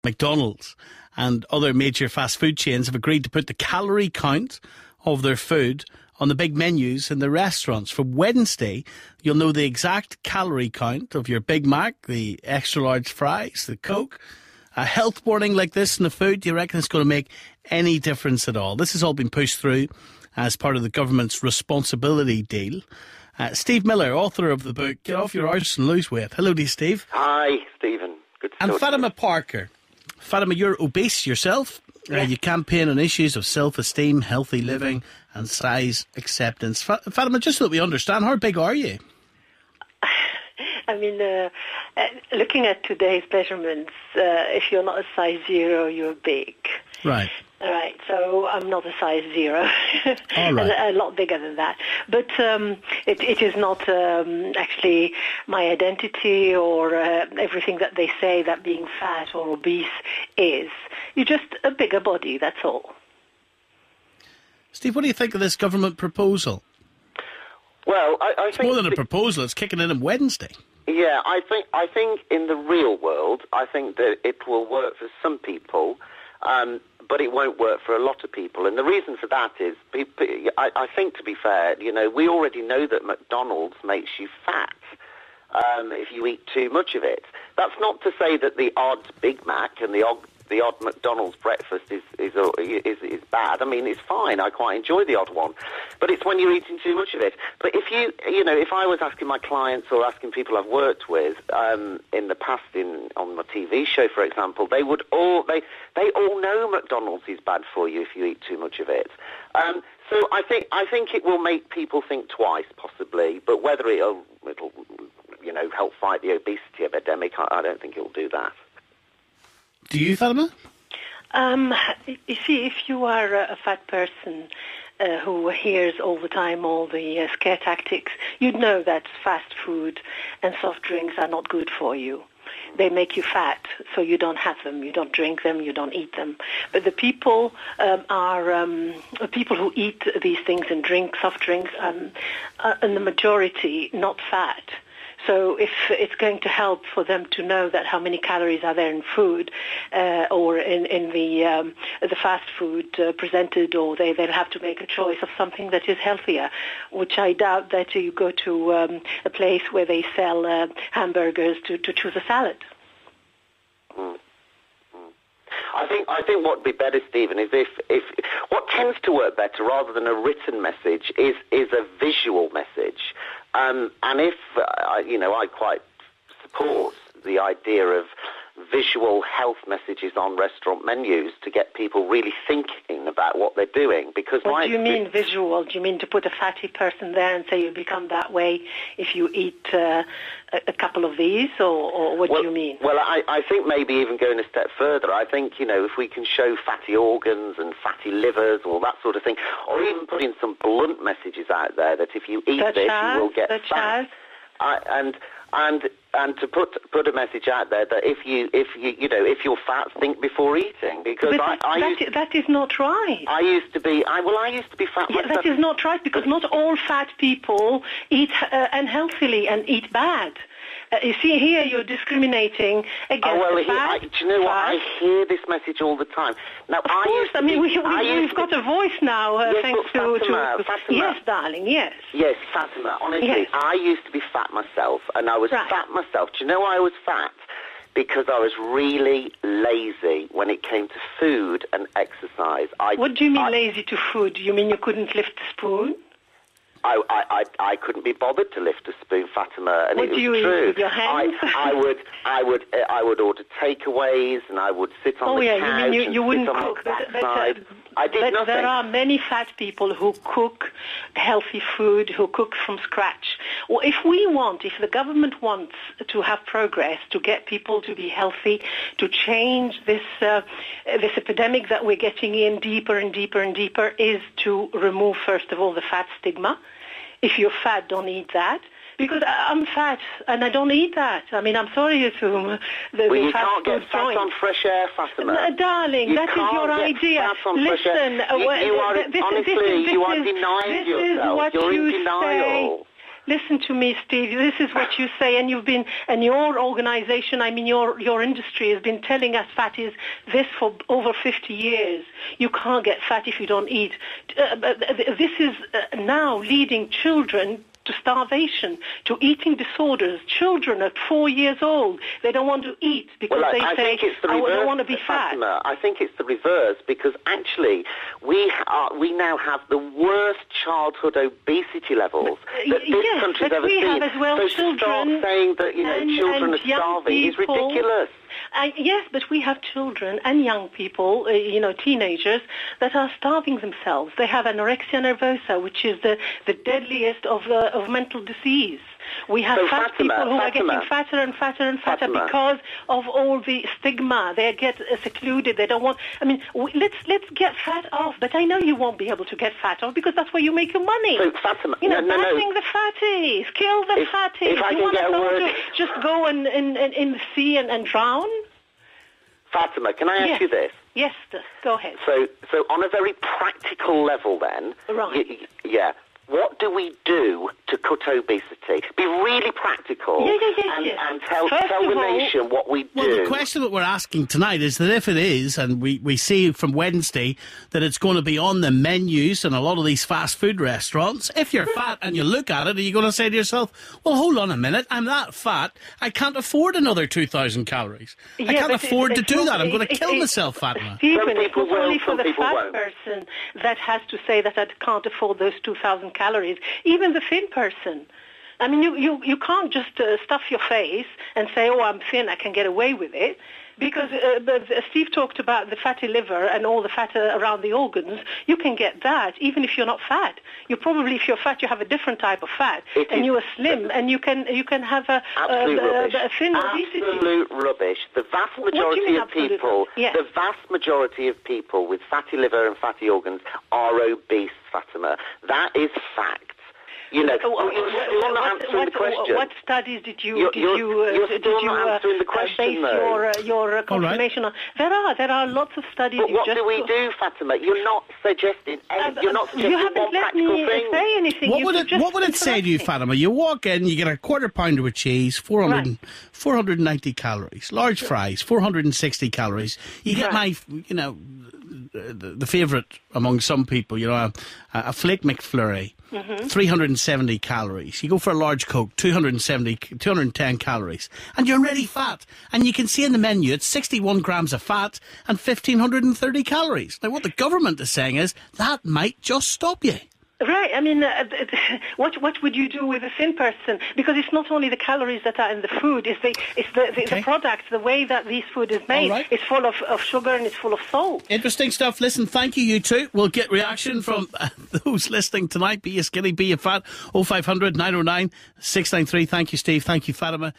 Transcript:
McDonald's and other major fast food chains have agreed to put the calorie count of their food on the big menus in the restaurants. From Wednesday, you'll know the exact calorie count of your Big Mac, the extra large fries, the Coke. A health warning like this in the food, do you reckon it's going to make any difference at all? This has all been pushed through as part of the government's responsibility deal. Steve Miller, author of the book Get Off Your Arse and Lose Weight. Hello to you, Steve. Hi, Stephen. Good to talk to you. And Fatima Parker. Fatima, you're obese yourself. Yes. You campaign on issues of self-esteem, healthy living and size acceptance. Fatima, just so that we understand, how big are you? I mean, looking at today's measurements, if you're not a size 0, you're big. Right. All right, so I'm not a size 0, All right. a lot bigger than that. But it is not actually my identity or everything that they say that being fat or obese is. You're just a bigger body, that's all. Steve, what do you think of this government proposal? Well, I think... It's more than a proposal, it's kicking in on Wednesday. Yeah, I think in the real world, I think that it will work for some people, but it won't work for a lot of people. And the reason for that is, I think, to be fair, we already know that McDonald's makes you fat if you eat too much of it. That's not to say that the odd Big Mac and the odd McDonald's breakfast is bad. I mean, it's fine. I quite enjoy the odd one. But it's when you're eating too much of it. But if if I was asking my clients or asking people I've worked with in the past on my TV show, for example, they all know McDonald's is bad for you if you eat too much of it. So I think it will make people think twice, possibly. But whether it'll help fight the obesity epidemic, I don't think it will do that. Do you, Fatima? You see, if you are a fat person who hears all the time all the scare tactics, you'd know that fast food and soft drinks are not good for you. They make you fat, so you don't have them, you don't drink them, you don't eat them. But the people are people who eat these things and drink soft drinks are in the majority not fat. So if it's going to help for them to know that how many calories are there in food or in the fast food presented, or they'll have to make a choice of something that is healthier, which I doubt that you go to a place where they sell hamburgers to choose a salad. I think what would be better, Stephen, is if what tends to work better rather than a written message is a visual message. And if, I quite support the idea of visual health messages on restaurant menus to get people really thinking about what they're doing. Because what do you mean visual? Do you mean to put a fatty person there and say you become that way if you eat a couple of these, or what do you mean? Well, I think maybe even going a step further, I think, if we can show fatty organs and fatty livers, all that sort of thing, or even putting some blunt messages out there that if you eat this, you will get fat. And to put a message out there that if you're fat, think before eating, because that is not right. I used to be fat myself. That is not right, because not all fat people eat unhealthily and eat bad. You see, here you're discriminating against the fat. Do you know what? I hear this message all the time. Now, of course, we've got a voice now, yes, thanks Fatima, to... Yes, darling, yes. Yes, Fatima, honestly, yes. I used to be fat myself, and I was fat myself. Do you know why I was fat? Because I was really lazy when it came to food and exercise. What do you mean lazy to food? You mean you couldn't lift a spoon? I couldn't be bothered to lift a spoon, Fatima, and what it was do you true. Eat with your hands? I would order takeaways, and I would sit on the couch. You mean you wouldn't cook? I did nothing. There are many fat people who cook healthy food, who cook from scratch. Well, if the government wants to have progress, to get people to be healthy, to change this epidemic that we're getting in deeper and deeper and deeper, is to remove, first of all, the fat stigma. If you're fat, don't eat that. Because I'm fat and I don't eat that. I mean, I'm sorry to assume the you fat can't food get fat on fresh air, Fatima. Darling, that is your idea. Listen, you are denying yourself. You're in denial. Listen to me, Steve. This is what you say, and your organisation, your industry has been telling us fat is this for over 50 years. You can't get fat if you don't eat. This is now leading children to starvation, to eating disorders. Children at 4 years old, they don't want to eat because they say, I don't want to be fat. I think it's the reverse, because actually we now have the worst childhood obesity levels that this country's ever seen. Have as well, so children, to start saying that children are starving is ridiculous. Yes, but we have children and young people, teenagers, that are starving themselves. They have anorexia nervosa, which is the deadliest of mental disease. We have people who are getting fatter and fatter and fatter because of all the stigma. They get secluded. They don't want. Let's get fat off. But I know you won't be able to get fat off because that's where you make your money. So Fatima, banning the fatties, kill the fatties. If I you can want get a word, to just go in the sea and drown? Fatima, can I ask you this? Yes, go ahead. So on a very practical level, then, right? What do we do to cut obesity? Be really practical and tell the nation what we do. Well, the question that we're asking tonight is that if it is, and we see from Wednesday that it's going to be on the menus in a lot of these fast food restaurants, if you're fat and you look at it, are you going to say to yourself, well, hold on a minute, I'm that fat, I can't afford another 2,000 calories. I can't afford to do that. I'm going to kill myself, Fatima. Stephen, it's not only for the fat person that has to say that I can't afford those 2,000 calories, even the thin person. I mean, you can't just stuff your face and say, oh, I'm thin, I can get away with it. Because Steve talked about the fatty liver and all the fat around the organs. You can get that even if you're not fat. You probably, if you're fat, you have a different type of fat, and you are slim, and you can have a thin obesity. Absolute rubbish. The vast majority of people, the vast majority of people with fatty liver and fatty organs are obese, Fatima. That is fact. You're still not answering the question. What studies did you base your confirmation on? There are lots of studies. But what do we do, Fatima? You're not suggesting you haven't let me say anything. What would it say to you, Fatima? You walk in, you get a quarter pounder with cheese, 490 calories. Large fries, 460 calories. You get my, the favourite among some people, a Flake McFlurry. 370 calories. You go for a large Coke, 210 calories. And you're already fat. And you can see in the menu, it's 61 grams of fat and 1,530 calories. Now, what the government is saying is, that might just stop you. Right. I mean, what would you do with a thin person? Because it's not only the calories that are in the food, it's the product, the way that this food is made. Right. It's full of sugar and it's full of salt. Interesting stuff. Listen, thank you two. We'll get reaction from those listening tonight. Be you skinny, be you fat. 0500 909 693. Thank you, Steve. Thank you, Fatima.